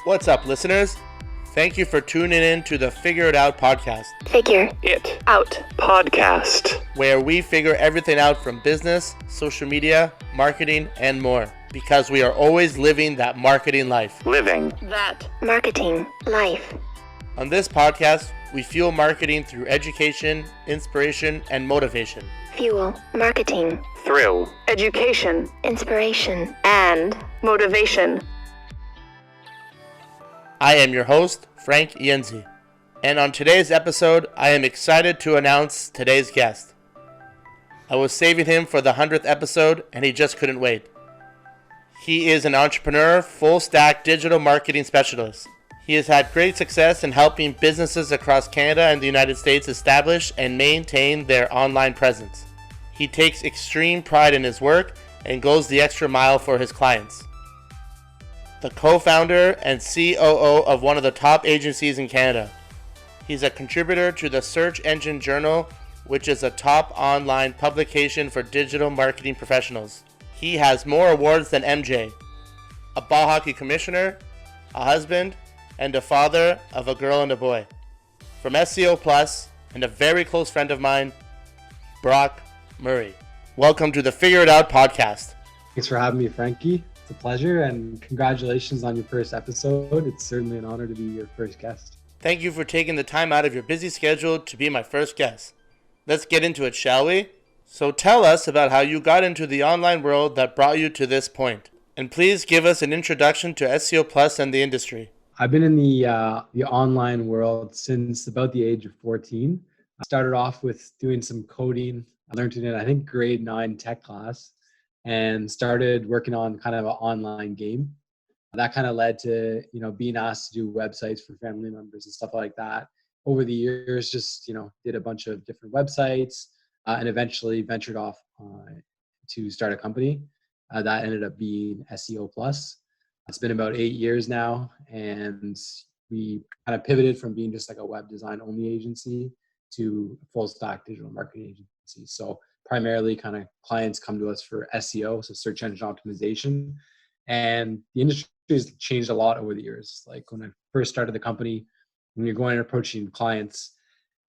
What's up, listeners? Thank you for tuning in to the Figure It Out podcast, Figure It Out podcast, where we figure everything out from business, social media, marketing, and more, because we are always living that marketing life. Living that marketing life. On this podcast, we fuel marketing through education, inspiration, and motivation. Fuel marketing through education, inspiration, and motivation. I am your host, Frank Ienzi, and on today's episode, I am excited to announce today's guest. I was saving him for the 100th episode, and he just couldn't wait. He is an entrepreneur, full-stack digital marketing specialist. He has had great success in helping businesses across Canada and the United States establish and maintain their online presence. He takes extreme pride in his work and goes the extra mile for his clients. The co-founder and COO of one of the top agencies in Canada. He's a contributor to the Search Engine Journal, which is a top online publication for digital marketing professionals. He has more awards than MJ, a ball hockey commissioner, a husband, and a father of a girl and a boy. From SEO Plus, and a very close friend of mine, Brock Murray. Welcome to the Figure It Out podcast. Thanks for having me, Frankie. It's a pleasure, and congratulations on your first episode. It's certainly an honor to be your first guest. Thank you for taking the time out of your busy schedule to be my first guest. Let's get into it, shall we? So tell us about how you got into the online world that brought you to this point. And please give us an introduction to SEO Plus and the industry. I've been in the online world since about the age of 14. I started off with doing some coding. I learned it in, I think, grade 9 tech class, and started working on kind of an online game. That kind of led to, being asked to do websites for family members and stuff like that. Over the years, just, did a bunch of different websites and eventually ventured off to start a company. That ended up being SEO Plus. It's been about 8 years now, and we kind of pivoted from being just like a web design only agency to a full stack digital marketing agency. So primarily kind of clients come to us for SEO, so search engine optimization. And the industry has changed a lot over the years. Like when I first started the company, when you're going and approaching clients,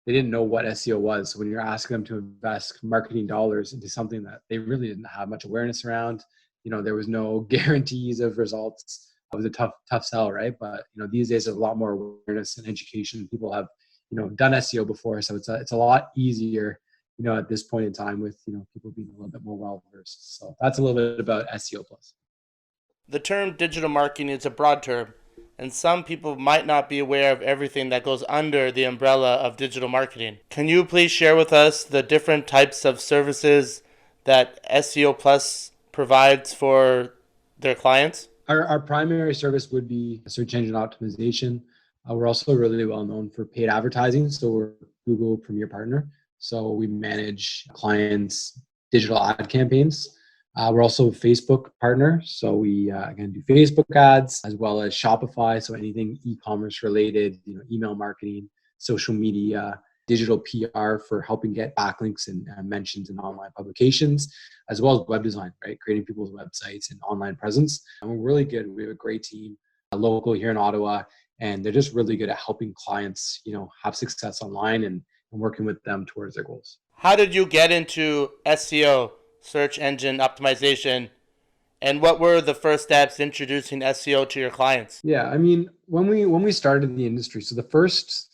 they didn't know what SEO was. So when you're asking them to invest marketing dollars into something that they really didn't have much awareness around, there was no guarantees of results. It was a tough sell, right? But these days there's a lot more awareness and education. People have done SEO before, so it's a lot easier at this point in time with people being a little bit more well versed. So that's a little bit about SEO Plus. The term digital marketing is a broad term, and some people might not be aware of everything that goes under the umbrella of digital marketing. Can you please share with us the different types of services that SEO Plus provides for their clients? Our primary service would be search engine optimization. We're also really well known for paid advertising. So we're Google Premier Partner. So we manage clients' digital ad campaigns. We're also a Facebook partner. So we again do Facebook ads as well as Shopify. So anything e-commerce related, email marketing, social media, digital PR for helping get backlinks and mentions in online publications, as well as web design, right? Creating people's websites and online presence. And we're really good. We have a great team local here in Ottawa, and they're just really good at helping clients, have success online and working with them towards their goals. How did you get into SEO, search engine optimization, and what were the first steps introducing SEO to your clients? Yeah, I mean, when we started in the industry, so the first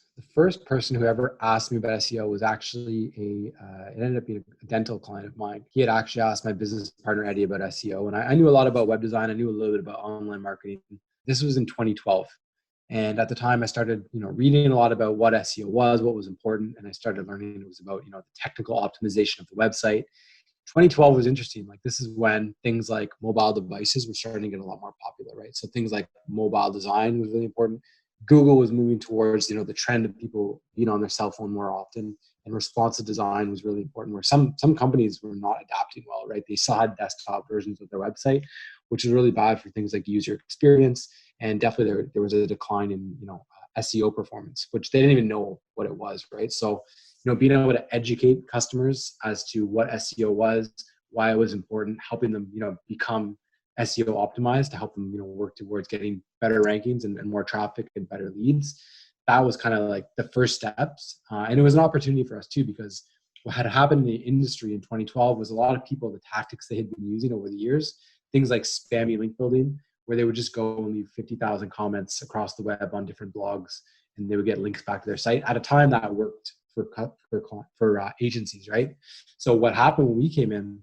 person who ever asked me about SEO was actually it ended up being a dental client of mine. He had actually asked my business partner Eddie about SEO, and I knew a lot about web design. I knew a little bit about online marketing. This was in 2012. And at the time I started, reading a lot about what SEO was, what was important. And I started learning it was about, the technical optimization of the website. 2012 was interesting. Like this is when things like mobile devices were starting to get a lot more popular, right? So things like mobile design was really important. Google was moving towards, the trend of people being on their cell phone more often, and responsive design was really important, where some companies were not adapting well, right? They still had desktop versions of their website, which is really bad for things like user experience. And definitely there was a decline in, SEO performance, which they didn't even know what it was, right? So, being able to educate customers as to what SEO was, why it was important, helping them, become SEO optimized to help them, work towards getting better rankings and more traffic and better leads. That was kind of like the first steps. And it was an opportunity for us too, because what had happened in the industry in 2012 was a lot of people, the tactics they had been using over the years, things like spammy link building, where they would just go and leave 50,000 comments across the web on different blogs, and they would get links back to their site. At a time that worked for agencies, right? So what happened when we came in,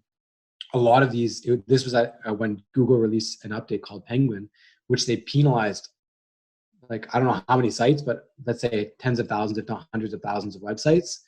a lot of this was when Google released an update called Penguin, which they penalized, like, I don't know how many sites, but let's say tens of thousands, if not hundreds of thousands of websites,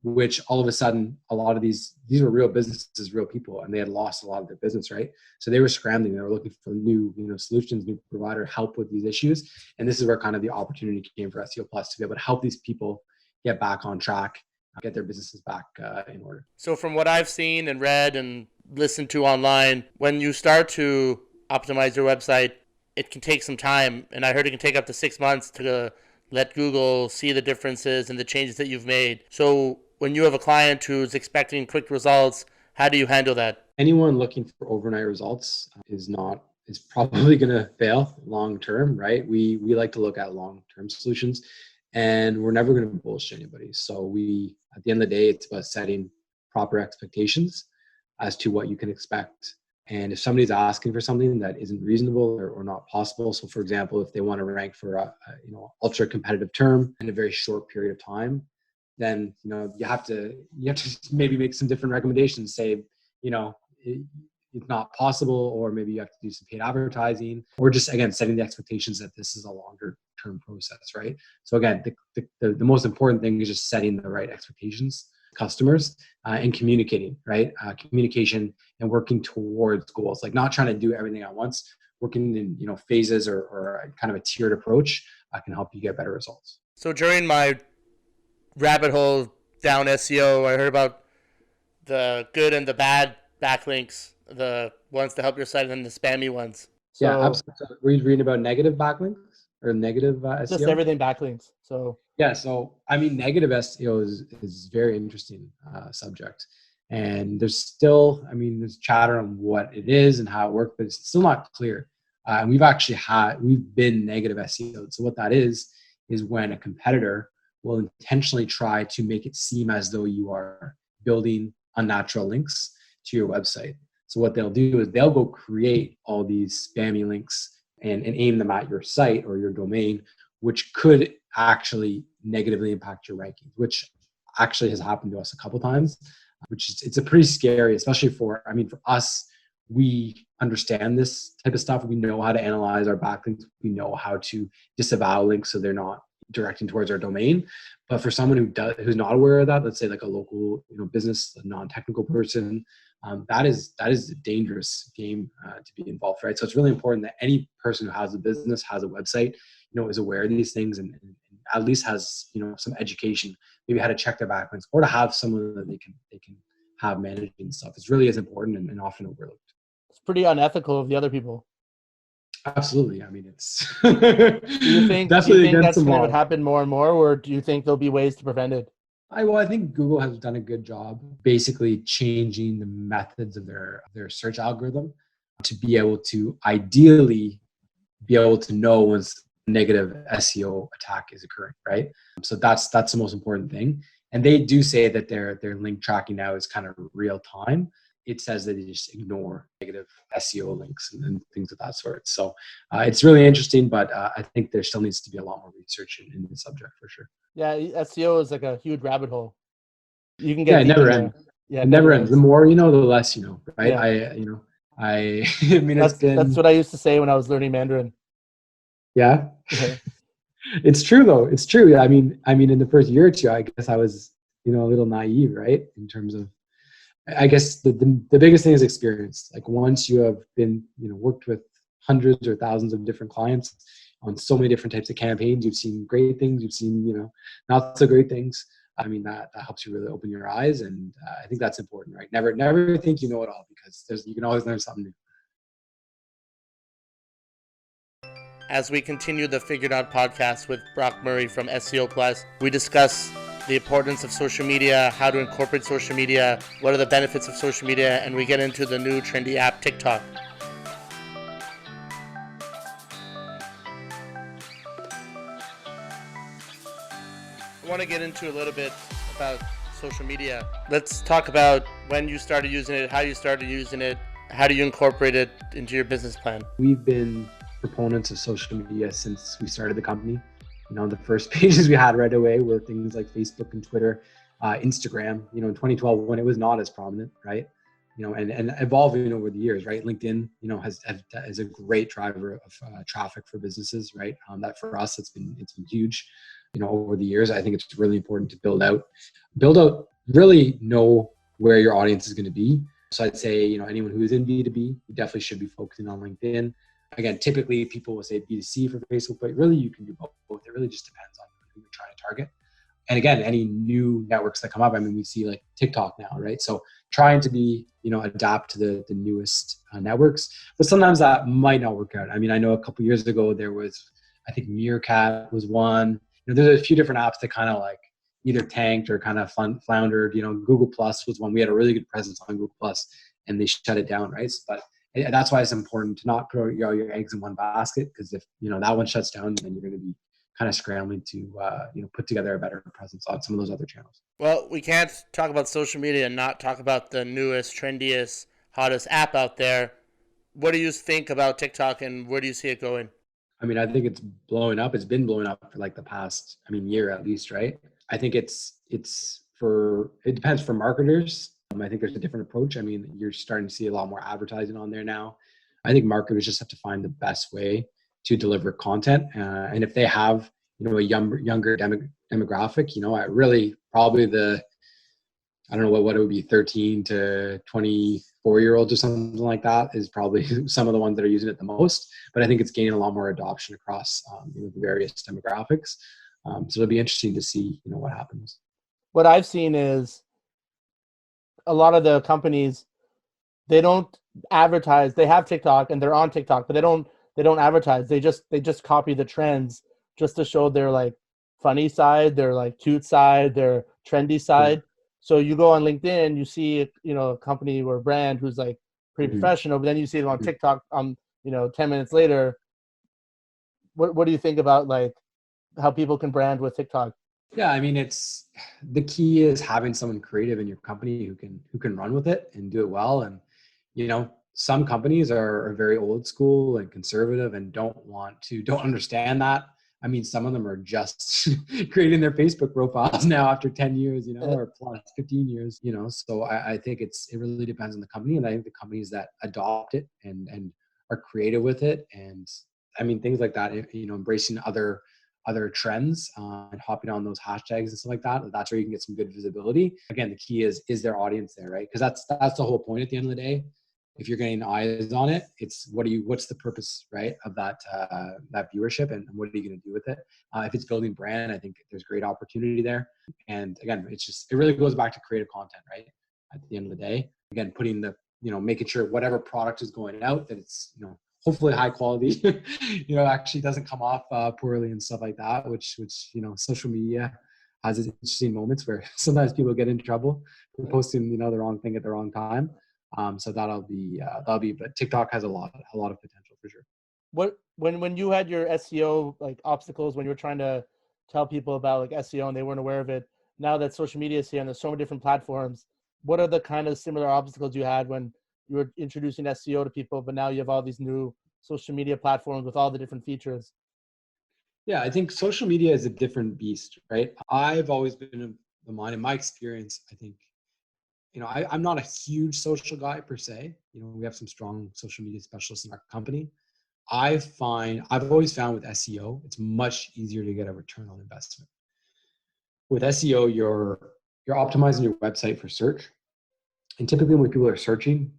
which all of a sudden, a lot of these were real businesses, real people, and they had lost a lot of their business, right? So they were scrambling. They were looking for new, solutions, new provider help with these issues. And this is where kind of the opportunity came for SEO Plus to be able to help these people get back on track, get their businesses back in order. So from what I've seen and read and listened to online, when you start to optimize your website, it can take some time. And I heard it can take up to 6 months to let Google see the differences and the changes that you've made. So when you have a client who's expecting quick results, how do you handle that? Anyone looking for overnight results is probably going to fail long term, right? We like to look at long term solutions, and we're never going to bullshit anybody. So at the end of the day, it's about setting proper expectations as to what you can expect. And if somebody's asking for something that isn't reasonable or not possible, so for example, if they want to rank for a ultra competitive term in a very short period of time, then you have to maybe make some different recommendations. Say, it's not possible, or maybe you have to do some paid advertising, or just again setting the expectations that this is a longer term process, right? So again, the most important thing is just setting the right expectations, customers, and communicating, right? Communication and working towards goals, like not trying to do everything at once, working in phases or kind of a tiered approach can help you get better results. So during my rabbit hole down SEO, I heard about the good and the bad backlinks, the ones to help your site and the spammy ones. So, yeah, absolutely. Were you reading about negative backlinks or negative SEO? Just everything backlinks. So yeah, so I mean, negative SEO is very interesting subject, and there's chatter on what it is and how it works, but it's still not clear. And we've been negative SEO. So what that is when a competitor will intentionally try to make it seem as though you are building unnatural links to your website. So what they'll do is they'll go create all these spammy links and aim them at your site or your domain, which could actually negatively impact your rankings, which actually has happened to us a couple times, it's a pretty scary, especially for us, we understand this type of stuff. We know how to analyze our backlinks. We know how to disavow links so they're not directing towards our domain. But for someone who's not aware of that, let's say like a local business, a non-technical person, that is a dangerous game to be involved, right? So it's really important that any person who has a business, has a website, is aware of these things and at least has some education, maybe how to check their backlinks or to have someone that they can have managing stuff. It really is important and often overlooked. It's pretty unethical of the other people. Absolutely. I mean, it's do you think that's going to happen more and more, or do you think there'll be ways to prevent it? I think Google has done a good job basically changing the methods of their search algorithm to be able to ideally be able to know when negative SEO attack is occurring, right? So that's the most important thing. And they do say that their link tracking now is kind of real time. It says that they just ignore negative SEO links and things of that sort. So it's really interesting, but I think there still needs to be a lot more research in the subject for sure. Yeah, SEO is like a huge rabbit hole. You can get it never ends. Yeah, it never ends. The more you know, the less you know, right? Yeah. I mean, that's what I used to say when I was learning Mandarin. Yeah. It's true though. It's true. I mean, in the first year or two, I guess I was, a little naive, right? In terms of, I guess the biggest thing is experience. Like once you have been, worked with hundreds or thousands of different clients on so many different types of campaigns, you've seen great things, you've seen, not so great things. I mean, that helps you really open your eyes. And I think that's important, right? Never think you know it all, because you can always learn something new. As we continue the Figured Out podcast with Brock Murray from SEO Plus, we discuss the importance of social media, how to incorporate social media, what are the benefits of social media, and we get into the new trendy app TikTok. want to get into a little bit about social media. Let's talk about when you started using it, how you started using it, how do you incorporate it into your business plan? We've been proponents of social media since we started the company. The first pages we had right away were things like Facebook and Twitter, Instagram, in 2012 when it was not as prominent, right? And evolving over the years, right? LinkedIn, is a great driver of traffic for businesses, right? That for us, it's been huge, over the years. I think it's really important to build out, really know where your audience is going to be. So I'd say, anyone who is in B2B, you definitely should be focusing on LinkedIn. Again, typically people will say B2C for Facebook, but really you can do both. It really just depends on who you're trying to target. And again, any new networks that come up, we see like TikTok now, right? So trying to be, adapt to the newest networks, but sometimes that might not work out. I know a couple of years ago, there was, I think Meerkat was one. There's a few different apps that kind of like either tanked or kind of floundered. Google Plus was one. We had a really good presence on Google Plus and they shut it down, right? But that's why it's important to not put all your eggs in one basket, because if, that one shuts down, then you're going to be kind of scrambling to put together a better presence on some of those other channels. Well, we can't talk about social media and not talk about the newest, trendiest, hottest app out there. What do you think about TikTok and where do you see it going? I think it's blowing up. It's been blowing up for like the past, year at least, right? I think it depends for marketers. I think there's a different approach. You're starting to see a lot more advertising on there now. I think marketers just have to find the best way to deliver content. And if they have, a younger demographic, at really probably I don't know what it would be, 13 to 24-year-olds or something like that is probably some of the ones that are using it the most. But I think it's gaining a lot more adoption across the various demographics. So it'll be interesting to see, what happens. What I've seen is a lot of the companies, they don't advertise. They have TikTok and they're on TikTok, but they don't advertise. They just copy the trends just to show their like funny side, their like cute side, their trendy side. Yeah. So you go on LinkedIn, you see, a company or a brand who's like pretty professional, but then you see them on TikTok, 10 minutes later. What do you think about like how people can brand with TikTok? Yeah, it's the key is having someone creative in your company who can run with it and do it well. And some companies are very old school and conservative and don't understand that. Some of them are just creating their Facebook profiles now after 10 years, or plus 15 years, So I think it really depends on the company. And I think the companies that adopt it and are creative with it, and things like that, embracing other trends and hopping on those hashtags and stuff like that, that's where you can get some good visibility. Again, the key is their audience there, right? Because that's the whole point at the end of the day. If you're getting eyes on it, it's what's the purpose, right, of that viewership, and what are you going to do with it? If it's building brand, I think there's great opportunity there. And again, it really goes back to creative content, right? At the end of the day, again, putting making sure whatever product is going out, that it's hopefully high quality, actually doesn't come off poorly and stuff like that, which social media has its interesting moments where sometimes people get in trouble for posting the wrong thing at the wrong time. So that'll be, but TikTok has a lot of potential for sure. When you had your SEO like obstacles, when you were trying to tell people about like SEO and they weren't aware of it, now that social media is here and there's so many different platforms, what are the kind of similar obstacles you had when you were introducing SEO to people, but now you have all these new social media platforms with all the different features? Yeah, I think social media is a different beast, right? I've always been of the mind, in my experience, I think, I'm not a huge social guy per se. We have some strong social media specialists in our company. I've always found with SEO, it's much easier to get a return on investment. With SEO, you're optimizing your website for search. And typically when people are searching,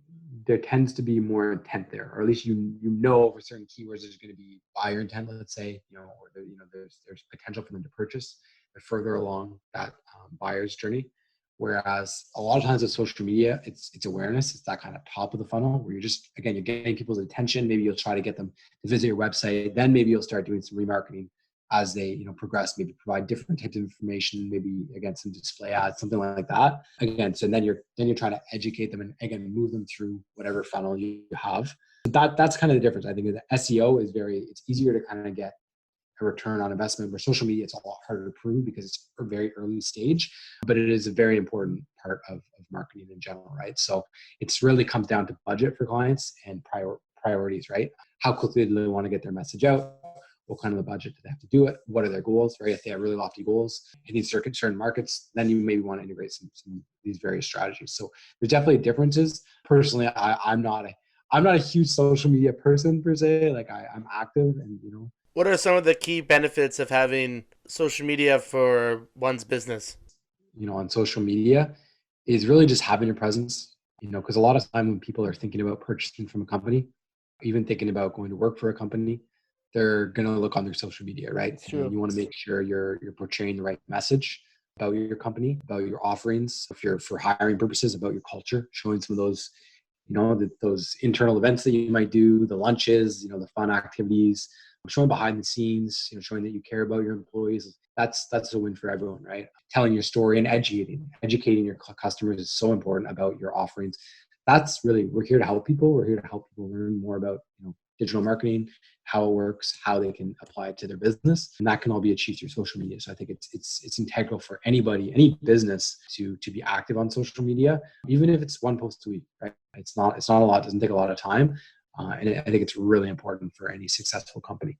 there tends to be more intent there, or at least for certain keywords there's going to be buyer intent, let's say, or there's potential for them to purchase. They're further along that buyer's journey. Whereas a lot of times with social media, it's awareness. It's that kind of top of the funnel where you're getting people's attention. Maybe you'll try to get them to visit your website. Then maybe you'll start doing some remarketing as they progress. Maybe provide different types of information. Maybe again some display ads, something like that. Again, so then you're trying to educate them and again move them through whatever funnel you have. That's kind of the difference. I think that SEO is it's easier to kind of get a return on investment. Where social media, it's a lot harder to prove because it's a very early stage, but it is a very important part of marketing in general, right? So it's really comes down to budget for clients and priorities, right? How quickly do they want to get their message out? What kind of a budget do they have to do it? What are their goals, right? If they have really lofty goals in these certain markets, then you maybe want to integrate some these various strategies. So there's definitely differences. Personally, I'm not a huge social media person per se. Like I'm active and, What are some of the key benefits of having social media for one's business? On social media is really just having a presence, because a lot of time when people are thinking about purchasing from a company, even thinking about going to work for a company, they're going to look on their social media, right? It's true. And you want to make sure you're portraying the right message about your company, about your offerings, if you're for hiring purposes, about your culture, showing some of those, those internal events that you might do, the lunches, the fun activities, showing behind the scenes, showing that you care about your employees. That's a win for everyone, right? Telling your story and educating your customers is so important about your offerings. That's really, we're here to help people. We're here to help people learn more about, digital marketing, how it works, how they can apply it to their business, and that can all be achieved through social media. So I think it's integral for anybody, any business, to be active on social media, even if it's one post a week, right? It's not a lot. It doesn't take a lot of time, and I think it's really important for any successful company.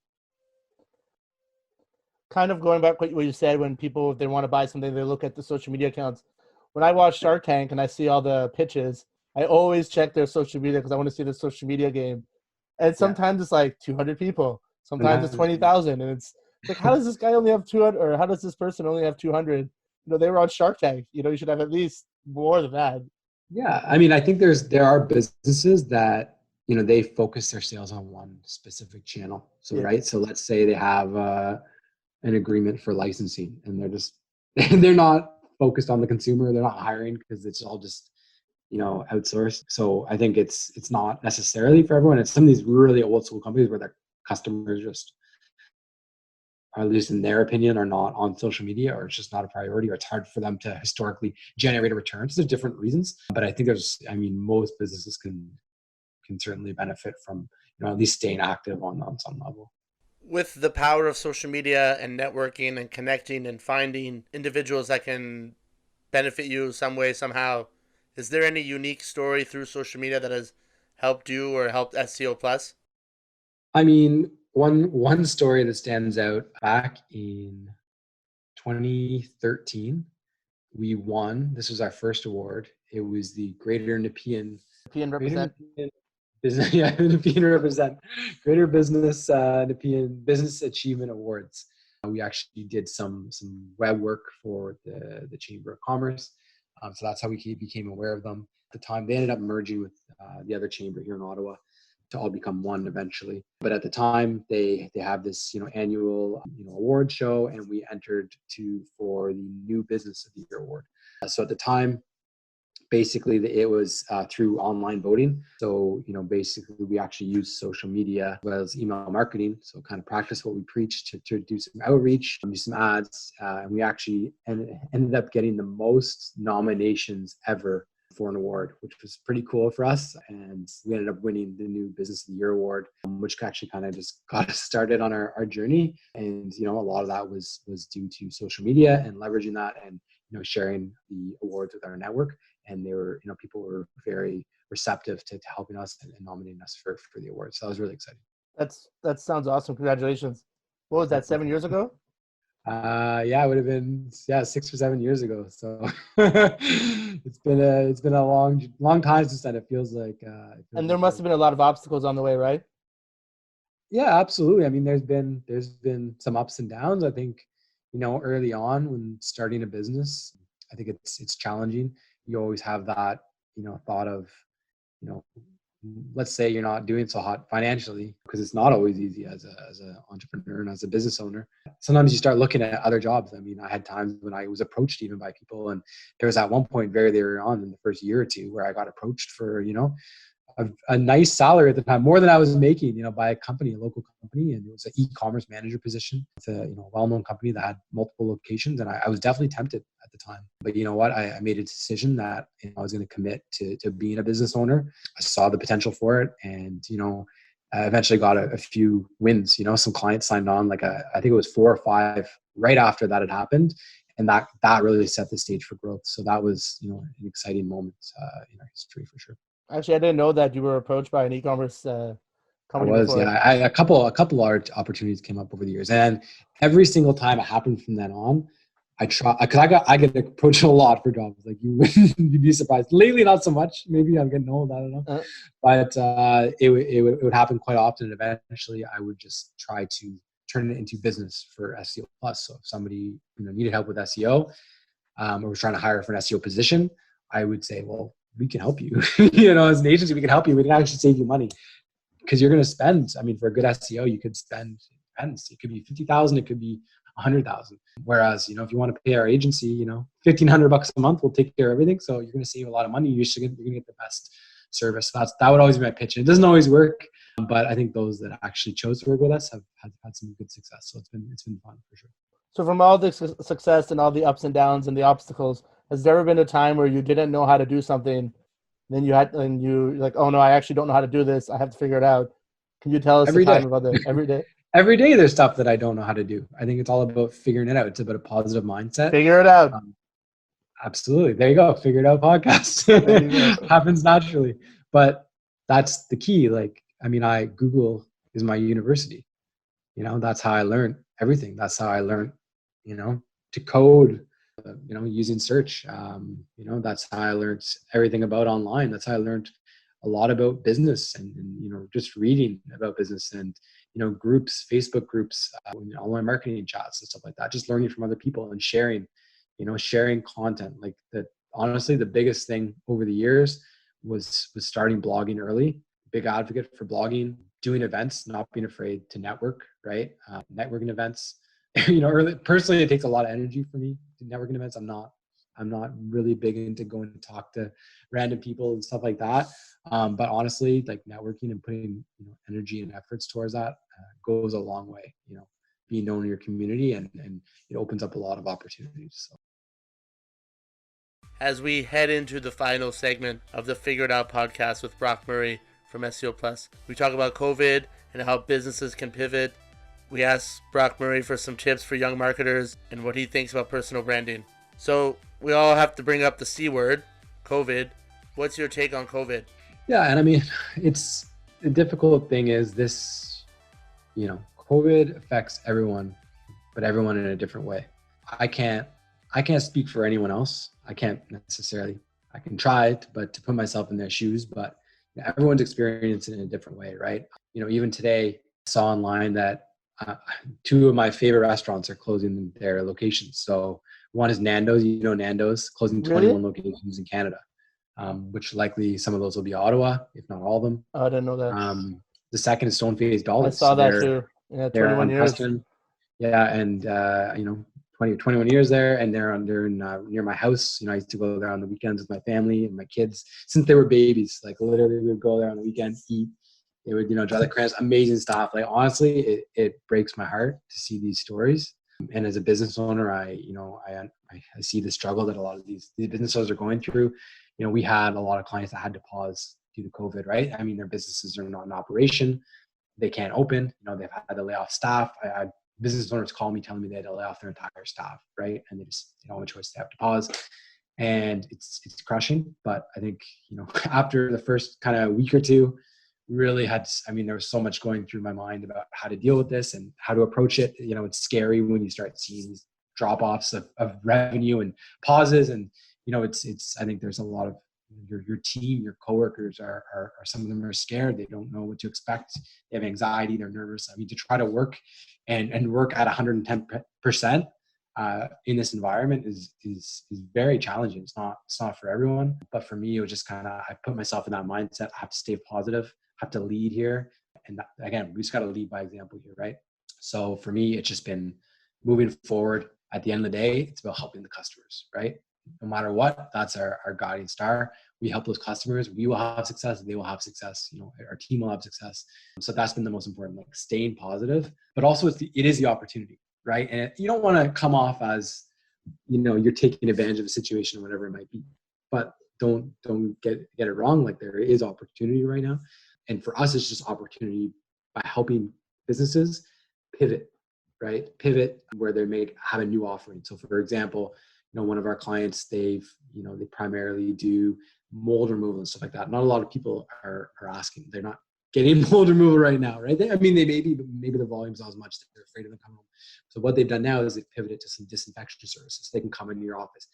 Kind of going back what you said, when people, if they want to buy something, they look at the social media accounts. When I watch Shark Tank and I see all the pitches, I always check their social media because I want to see the social media game. And sometimes it's like 200 people. Sometimes it's 20,000. And it's like, how does this guy only have 200? Or how does this person only have 200? They were on Shark Tank. You should have at least more than that. Yeah. I mean, I think there are businesses that, they focus their sales on one specific channel. So, right. So let's say they have an agreement for licensing and they're not focused on the consumer. They're not hiring because it's all just, outsourced. So I think it's not necessarily for everyone. It's some of these really old school companies where their customers just, or at least in their opinion, are not on social media, or it's just not a priority, or it's hard for them to historically generate a return. So there's different reasons, but I think most businesses can certainly benefit from, at least staying active on some level. With the power of social media and networking and connecting and finding individuals that can benefit you some way, somehow, is there any unique story through social media that has helped you or helped SEO Plus? I mean, one story that stands out, back in 2013, we won. This was our first award. It was the Greater Nepean Represent. Business, Nepean Represent Greater Business Nepean Business Achievement Awards. We actually did some web work for the Chamber of Commerce. So that's how we became aware of them. At the time, they ended up merging with the other chamber here in Ottawa to all become one eventually. But at the time, they have this annual award show, and we entered for the New Business of the Year award. So at the time, basically it was through online voting. So basically we actually used social media as well as email marketing. So kind of practice what we preach to do some outreach, do some ads, and we actually ended up getting the most nominations ever for an award, which was pretty cool for us. And we ended up winning the New Business of the Year award, which actually kind of just got us started on our journey. And a lot of that was due to social media and leveraging that, and sharing the awards with our network. And they were, people were very receptive to helping us and nominating us for the award. So that was really exciting. That sounds awesome. Congratulations. What was that, 7 years ago? It would have been 6 or 7 years ago. So it's been a long time since then. It feels like. And there must have been a lot of obstacles on the way, right? Yeah, absolutely. I mean, there's been some ups and downs. I think, early on when starting a business, I think it's challenging. You always have that, thought of, let's say you're not doing so hot financially, because it's not always easy as an entrepreneur and as a business owner. Sometimes you start looking at other jobs. I mean, I had times when I was approached even by people, and there was at one point very early on in the first year or two where I got approached for, a nice salary at the time, more than I was making, by a local company. And it was an e-commerce manager position. It's a, well-known company that had multiple locations. And I was definitely tempted at the time. But you know what? I made a decision that I was going to commit to being a business owner. I saw the potential for it. And, I eventually got a few wins, some clients signed on, I think it was 4 or 5 right after that had happened. And that really set the stage for growth. So that was, an exciting moment in our history for sure. Actually, I didn't know that you were approached by an e-commerce company before. Yeah. A couple large opportunities came up over the years, and every single time it happened from then on, I try, because I get approached a lot for jobs. Like you'd be surprised. Lately, not so much. Maybe I'm getting old. I don't know. But it would happen quite often. And eventually, I would just try to turn it into business for SEO Plus. So if somebody needed help with SEO, or was trying to hire for an SEO position, I would say, well, we can help you. As an agency, we can help you. We can actually save you money. Because you're going to spend, for a good SEO, you could spend, depends. It could be 50,000, it could be 100,000. Whereas, if you want to pay our agency, $1,500 a month will take care of everything. So you're going to save a lot of money. You're going to get the best service. That would always be my pitch. It doesn't always work, but I think those that actually chose to work with us have had some good success. So it's been fun for sure. So from all the success and all the ups and downs and the obstacles, has there ever been a time where you didn't know how to do something? Then you're like, oh no, I actually don't know how to do this. I have to figure it out. Can you tell us Every the time day. about that every day? Every day there's stuff that I don't know how to do. I think it's all about figuring it out. It's about a positive mindset. Figure it out. Absolutely. There you go. Figure it out podcast. Happens naturally. But that's the key. Google is my university. That's how I learned everything. That's how I learned, to code, using search. That's how I learned everything about online. That's how I learned a lot about business and just reading about business and, groups, Facebook groups, online marketing chats and stuff like that. Just learning from other people and sharing content. Honestly, the biggest thing over the years was starting blogging early. Big advocate for blogging, doing events, not being afraid to network, right? Networking events. Personally, it takes a lot of energy for me to networking events. I'm not really big into going to talk to random people and stuff like that. But honestly, networking and putting energy and efforts towards that goes a long way. Being known in your community and it opens up a lot of opportunities. So. As we head into the final segment of the Figure It Out podcast with Brock Murray from SEO Plus, we talk about COVID and how businesses can pivot. We asked Brock Murray for some tips for young marketers and what he thinks about personal branding. So we all have to bring up the C word, COVID. What's your take on COVID? Yeah, and it's the difficult thing is this, COVID affects everyone, but everyone in a different way. I can't speak for anyone else. I can't necessarily, I can try, but to put myself in their shoes, but everyone's experiencing it in a different way, right? Even today, I saw online that 2 of my favorite restaurants are closing their locations. So one is Nando's, Nando's closing 21 locations in Canada, which likely some of those will be Ottawa, if not all of them. Oh, I didn't know that. The second is Stone-Faced Dollars. I saw that too. Yeah, 21 years. Preston. Yeah, and 21 years there, and they're near my house. I used to go there on the weekends with my family and my kids since they were babies. Literally, we would go there on the weekend, eat. They would, drive the crayons, amazing stuff. Honestly, it breaks my heart to see these stories. And as a business owner, I see the struggle that a lot of these business owners are going through. We had a lot of clients that had to pause due to COVID, right? Their businesses are not in operation. They can't open. They've had to lay off staff. I had business owners call me telling me they had to lay off their entire staff, right? And they don't have a choice. They have to pause. And it's crushing. But I think, after the first kind of week or two, really there was so much going through my mind about how to deal with this and how to approach it. It's scary when you start seeing these drop-offs of revenue and pauses. And, I think there's a lot of your team, your coworkers are some of them are scared. They don't know what to expect. They have anxiety. They're nervous. To try to work and work at 110% in this environment is very challenging. It's not for everyone, but for me, it was just I put myself in that mindset. I have to stay positive, have to lead here. And again, we just got to lead by example here, right? So for me, it's just been moving forward. At the end of the day, it's about helping the customers, right? No matter what, that's our guiding star. We help those customers. We will have success. They will have success. Our team will have success. So that's been the most important, staying positive, but also it is the opportunity, right? And you don't want to come off as, you're taking advantage of a situation or whatever it might be, but don't get it wrong. There is opportunity right now. And for us, it's just opportunity by helping businesses pivot, right? Pivot where they have a new offering. So for example, one of our clients, they primarily do mold removal and stuff like that. Not a lot of people are asking. They're not getting mold removal right now, right? They maybe, but maybe the volume's not as much. They're afraid of them coming home. So what they've done now is they've pivoted to some disinfection services. They can come into your office,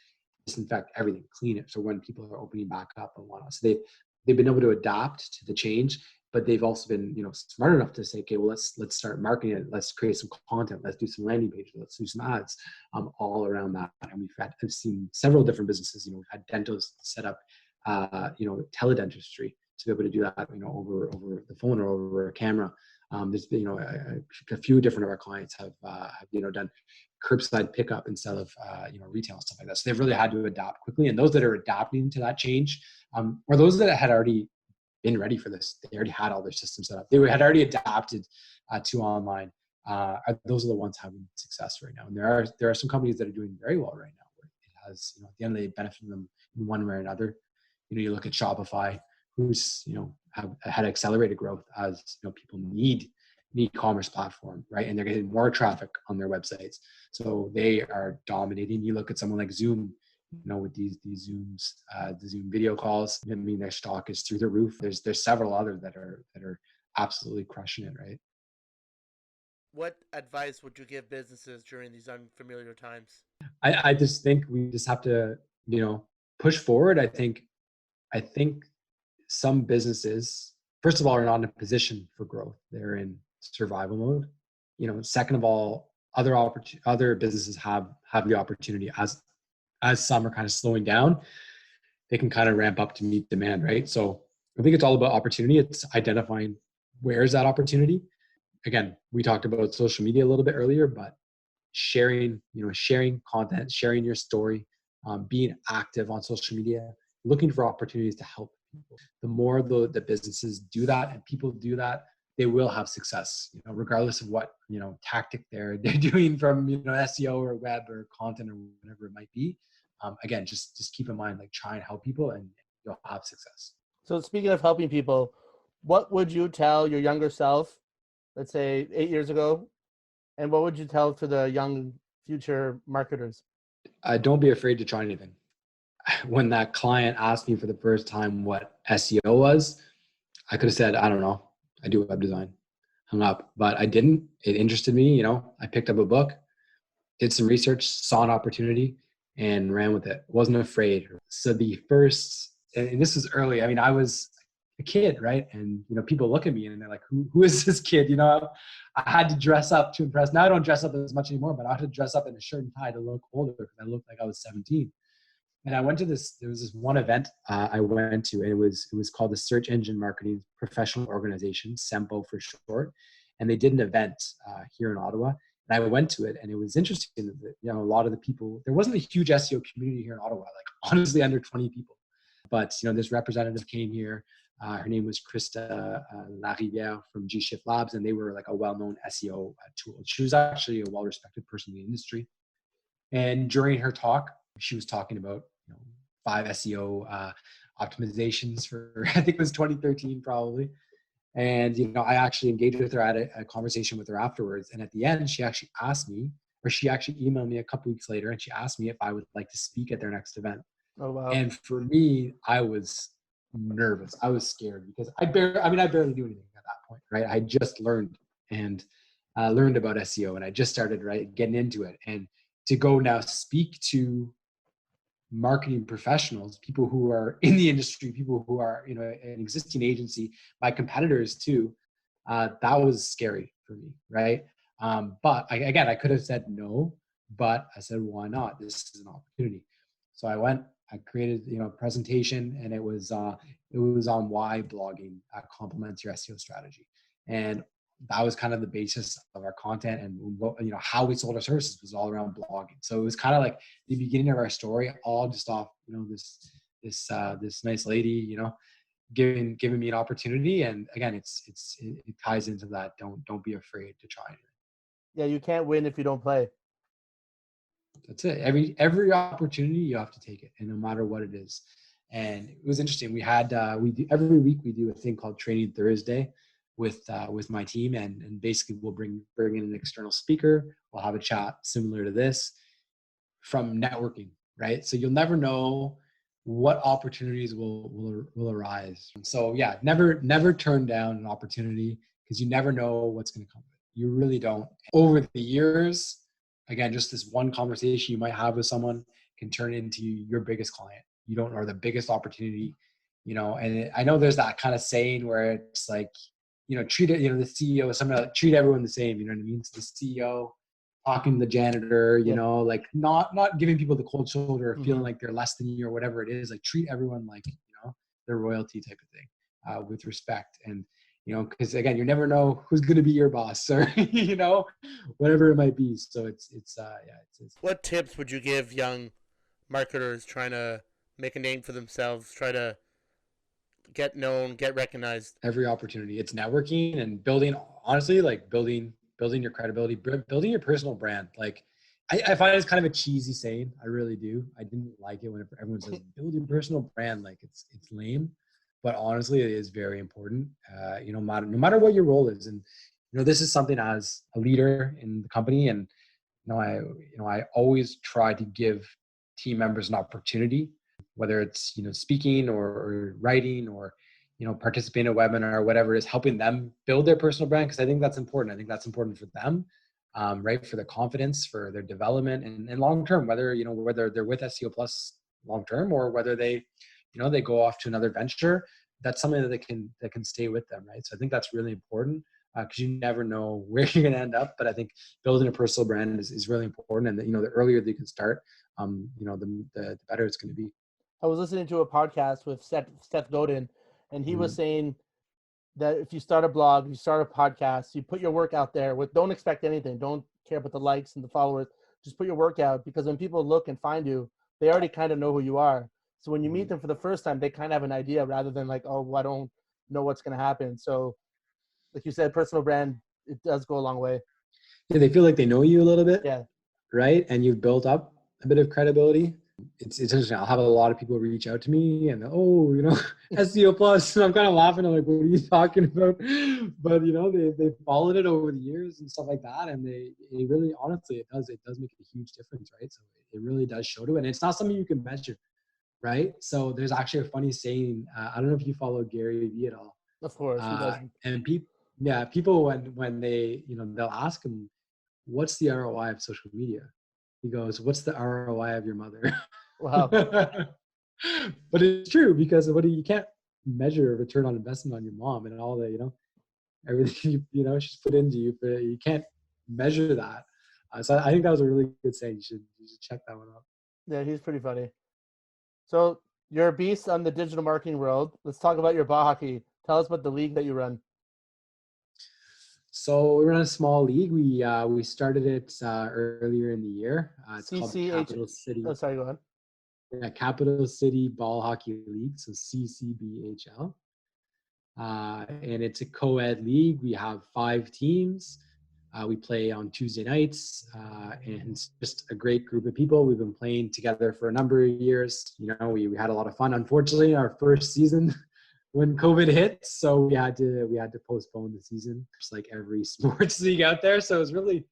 disinfect everything, clean it. So when people are opening back up and whatnot, so they've been able to adapt to the change, but they've also been, smart enough to say, okay, well, let's start marketing it. Let's create some content. Let's do some landing pages. Let's do some ads, all around that. And I've seen several different businesses. We've had dentists set up, teledentistry to be able to do that, over the phone or over a camera. There's been, a few different of our clients have done curbside pickup instead of, retail and stuff like that. So they've really had to adapt quickly. And those that are adapting to that change, or those that had already been ready for this, they already had all their systems set up. They had already adapted to online. Those are the ones having success right now. And there are some companies that are doing very well right now, where it has, at the end of the day, benefited them in one way or another. You look at Shopify, who's had accelerated growth as people need an e-commerce platform, right? And they're getting more traffic on their websites, so they are dominating. You look at someone like Zoom, with these Zooms, the Zoom video calls. Their stock is through the roof. There's several others that are absolutely crushing it, right? What advice would you give businesses during these unfamiliar times? I just think we just have to push forward. I think some businesses, first of all, are not in a position for growth. They're in survival mode. Second of all, other businesses have the opportunity, as some are kind of slowing down, they can kind of ramp up to meet demand, right? So I think it's all about opportunity. It's identifying where is that opportunity. Again, we talked about social media a little bit earlier, but sharing content, sharing your story, being active on social media, looking for opportunities to help people. The more the businesses do that and people do that, they will have success, regardless of what, tactic they're doing from, SEO or web or content or whatever it might be. Again, just keep in mind, try and help people and you'll have success. So speaking of helping people, what would you tell your younger self, let's say 8 years ago, and what would you tell to the young future marketers? Don't be afraid to try anything. When that client asked me for the first time what SEO was, I could have said, I don't know, I do web design, hung up, but I didn't. It interested me. I picked up a book, did some research, saw an opportunity and ran with it. Wasn't afraid. So the first, and this is early. I was a kid, right? And, people look at me and they're like, who is this kid? I had to dress up to impress. Now I don't dress up as much anymore, but I had to dress up in a shirt and tie to look older because I looked like I was 17. And I went to there was this one event I went to, and it was called the Search Engine Marketing Professional Organization, SEMPO for short. And they did an event here in Ottawa. And I went to it, and it was interesting that, a lot of the people, there wasn't a huge SEO community here in Ottawa, honestly under 20 people. But, this representative came here. Her name was Krista Larivière from G-Shift Labs, and they were a well-known SEO tool. She was actually a well-respected person in the industry. And during her talk, she was talking about 5 SEO optimizations for, I think it was 2013 probably. And, I actually engaged with her, I had a conversation with her afterwards. And at the end, she actually asked me, or she actually emailed me a couple weeks later, and she asked me if I would like to speak at their next event. Oh, wow. And for me, I was nervous. I was scared because I barely do anything at that point, right? I just learned about SEO, and I just started, getting into it. And to go now speak to marketing professionals, people who are in the industry, people who are, an existing agency, my competitors too, that was scary for me, right? But I could have said no, but I said, why not? This is an opportunity. So I went, I created, a presentation, and it was on why blogging complements your SEO strategy. And that was kind of the basis of our content, and how we sold our services was all around blogging. So it was kind of like the beginning of our story, all just off this nice lady giving me an opportunity. And again, it ties into that. Don't be afraid to try anything. Yeah, you can't win if you don't play. That's it. Every opportunity, you have to take it, and no matter what it is. And it was interesting. We had every week we do a thing called Training Thursday. with my team, and basically we'll bring in an external speaker. We'll have a chat similar to this from networking, right? So you'll never know what opportunities will arise. So yeah, never turn down an opportunity, because you never know what's going to come. You really don't. Over the years, again, just this one conversation you might have with someone can turn into your biggest client. You don't know, or the biggest opportunity, And I know there's that kind of saying where it's like, treat it, the CEO, something like treat everyone the same. You know what I mean? So the CEO talking to the janitor, like not giving people the cold shoulder, or feeling like they're less than you or whatever it is. Like treat everyone like they're royalty type of thing, with respect. And because again, you never know who's going to be your boss, or whatever it might be. So it's What tips would you give young marketers trying to make a name for themselves, try to get known, get recognized? Every opportunity. It's networking and building, honestly, like building your credibility, building your personal brand. Like I find it's kind of a cheesy saying. I really do. I didn't like it when everyone says build your personal brand. Like it's lame, but honestly, it is very important. No matter what your role is. And this is something as a leader in the company, and I always try to give team members an opportunity, whether it's speaking or writing, or participating in a webinar or whatever it is, helping them build their personal brand, because I think that's important. I think that's important for them, right? For their confidence, for their development, and long term, whether they're with SEO Plus long term, or whether they they go off to another venture. That's something that can stay with them, right? So I think that's really important, because you never know where you're going to end up. But I think building a personal brand is really important, and the earlier that you can start, the better it's going to be. I was listening to a podcast with Seth Godin, and he was saying that if you start a blog, you start a podcast, you put your work out there don't expect anything. Don't care about the likes and the followers. Just put your work out, because when people look and find you, they already kind of know who you are. So when you meet them for the first time, they kind of have an idea, rather than like, oh, I don't know what's going to happen. So like you said, personal brand, it does go a long way. Yeah, they feel like they know you a little bit. Yeah. Right. And you've built up a bit of credibility. It's interesting. I'll have a lot of people reach out to me and SEO Plus, and I'm kind of laughing. I'm like, what are you talking about? But they followed it over the years and stuff like that, and it really, honestly, it does make a huge difference, right? So it really does show to it, and it's not something you can measure, right? So there's actually a funny saying. I don't know if you follow Gary Vee at all. Of course, who doesn't? And people when they they'll ask him, what's the ROI of social media? He goes, what's the ROI of your mother? Wow. But it's true, because you can't measure a return on investment on your mom and all the, everything, she's put into you, but you can't measure that. So I think that was a really good saying. You should check that one out. Yeah, he's pretty funny. So you're a beast on the digital marketing world. Let's talk about your ball hockey. Tell us about the league that you run. So we run a small league. We started it earlier in the year. It's called Capital City. Oh, sorry, go on. Yeah, Capital City Ball Hockey League, so CCBHL. And it's a co-ed league. We have 5 teams. We play on Tuesday nights, and it's just a great group of people. We've been playing together for a number of years. We had a lot of fun. Unfortunately, our first season, when COVID hit, so we had to postpone the season, just like every sports league out there. So it was really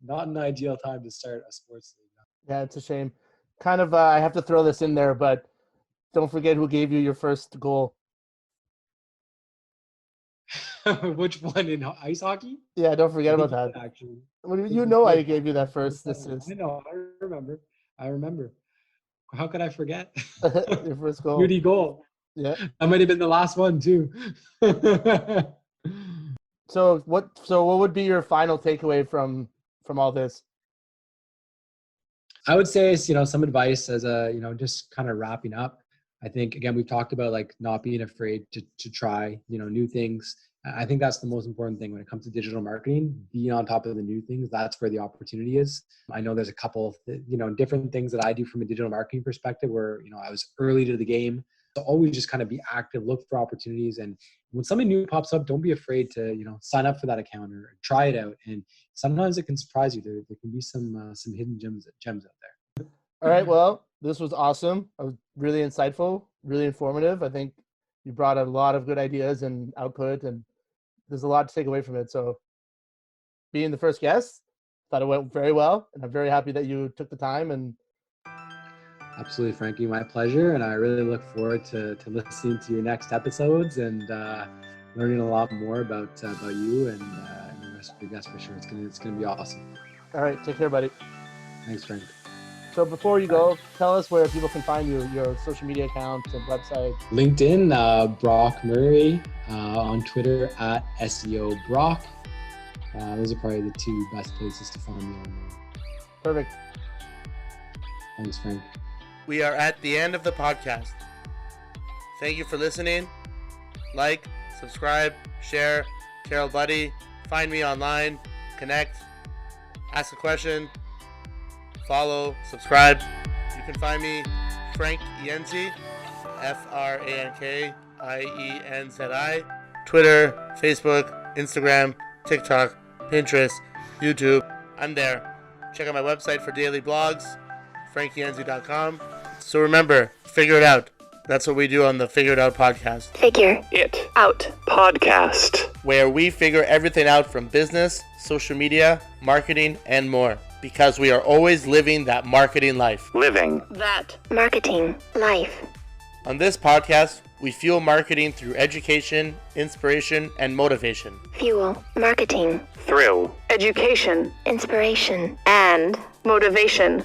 not an ideal time to start a sports league. Yeah, it's a shame. Kind of, I have to throw this in there, but don't forget who gave you your first goal. Which one, in ice hockey? Yeah, don't forget about that. Actually, I gave you that first. I know. I remember. How could I forget? Your first goal. Beauty goal. Yeah. That might have been the last one too. So what would be your final takeaway from all this? I would say, some advice as just kind of wrapping up. I think, again, we've talked about like not being afraid to try, new things. I think that's the most important thing when it comes to digital marketing, being on top of the new things. That's where the opportunity is. I know there's a couple of, different things that I do from a digital marketing perspective where, I was early to the game. So always just kind of be active, look for opportunities. And when something new pops up, don't be afraid to, sign up for that account or try it out. And sometimes it can surprise you. There can be some hidden gems out there. All right. Well, this was awesome. I was really insightful, really informative. I think you brought a lot of good ideas and output, and there's a lot to take away from it. So being the first guest, thought it went very well, and I'm very happy that you took the time. And Absolutely, Frankie, my pleasure. And I really look forward to listening to your next episodes and learning a lot more about you and the rest of your guests for sure. It's gonna be awesome. all right, take care, buddy. Thanks, Frank. So before you go, tell us where people can find you, your social media accounts and website. LinkedIn, Brock Murray. On Twitter at SEO Brock. Those are probably the two best places to find me online. Perfect. Thanks, Frank. We are at the end of the podcast. Thank you for listening. Like, subscribe, share, tell a buddy, find me online, connect, ask a question, follow, subscribe. You can find me Frank Ienzi, FrankiEnzi, Twitter, Facebook, Instagram, TikTok, Pinterest, YouTube. I'm there. Check out my website for daily blogs, frankienzi.com. So remember, figure it out. That's what we do on the Figure It Out podcast. Figure It out. Podcast. Where we figure everything out from business, social media, marketing, and more. Because we are always living that marketing life. Living that marketing life. On this podcast, we fuel marketing through education, inspiration, and motivation. Fuel marketing. thrill Education. Inspiration. And motivation.